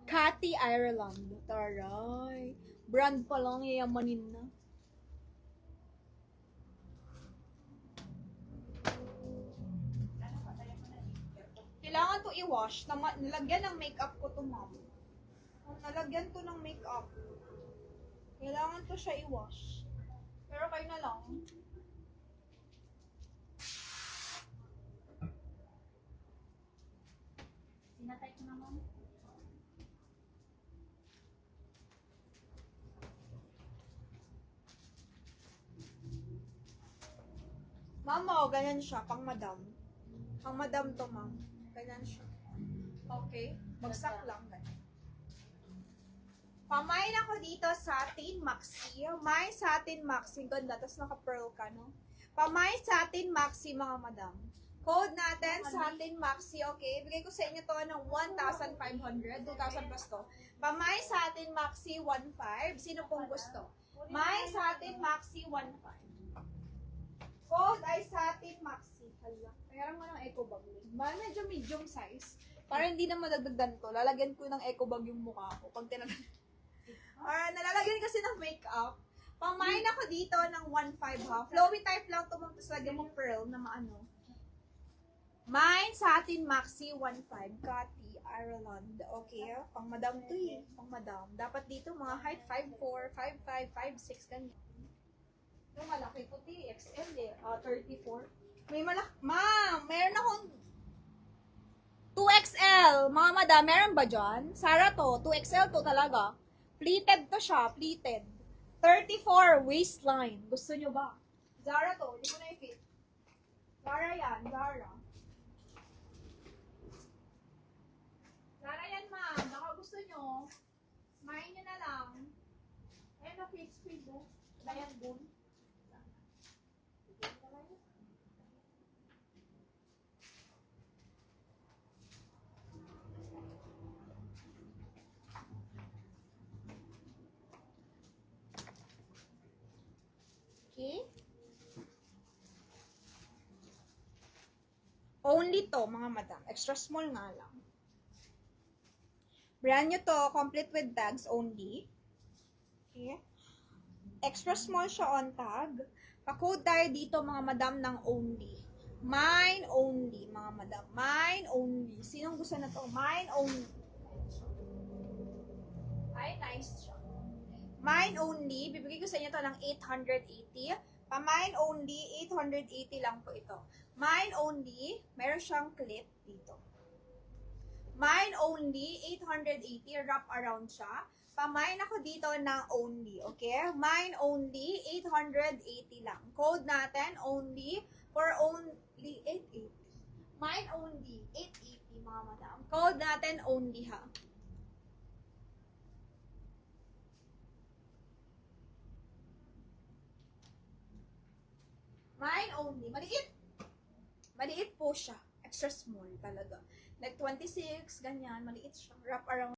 Cathy Ireland. Taray. Brand pa lang, yayamanin na. Kailangan to i-wash. Nalagyan ng makeup ko to, ma'am. Nalagyan to ng makeup. Kailangan to siya i-wash. Pero kayo na lang. Sinatay ko na, ma'am. Ma'am, oh, ganyan siya. Pang madam. Pang madam to, ma'am. Ganyan siya. Okay? Bagsak lang. Ganyan. Pamain ako dito satin maxi. May satin maxi. Ganda. Tapos naka-pearl ka, no? Pamain satin maxi, mga madam. Code natin, satin maxi, okay? Bigay ko sa inyo to ng 1,500. 2,000 plus to. Pamay satin maxi 1,500. Sino pong gusto? May satin maxi 1,500. Code ay satin maxi. Hala. Kaya mo ng eco bag. Medyo medium size. Para hindi na madagdagan to. Lalagyan ko ng eco bag yung mukha ko. Pag tinanong. Nalalagyan kasi ng makeup. Pamain ako dito ng 1,500 ha. Flowy type lang ito. Tapos lagyan mo pearl na maano. Mine satin maxi 1,500. Cathy Ireland. Okay. Pang madam to eh. Pang madam. Dapat dito mga height 5'4", 5'5", 5'6", ganyan. Yung malaki puti, XL eh. 34. May malaki. Ma'am, meron akong 2XL. Mga madam, meron ba dyan? Sarah to, 2XL to talaga. Pleated to siya, pleated. 34 waistline. Gusto nyo ba? Zara to, hindi ko na i-fit. Zara yan, Zara. Zara yan, ma'am. Baka gusto nyo. Smahin nyo na lang. Ayan na, face cream mo. Ayan, boom. Okay. Only to, mga madam. Extra small nga lang. Brand nyo to, complete with tags only. Okay. Extra small siya on tag. Pa-code tayo dito, mga madam, ng only. Mine only, mga madam. Mine only. Sinong gusto na to? Mine only. Ay, nice siya. Mine only, bibigay ko sa inyo to ng 880. Pa-mine only, 880 lang po ito. Mine only, meron siyang clip dito. Mine only, 880, wrap around siya. Pa-mine ako dito ng only, okay? Mine only, 880 lang. Code natin, only, for only 880. Mine only, 880, mga madam. Code natin, only ha. Mine only. Maliit. Maliit po siya. Extra small talaga. Like 26, ganyan. Maliit siya. Wrap around.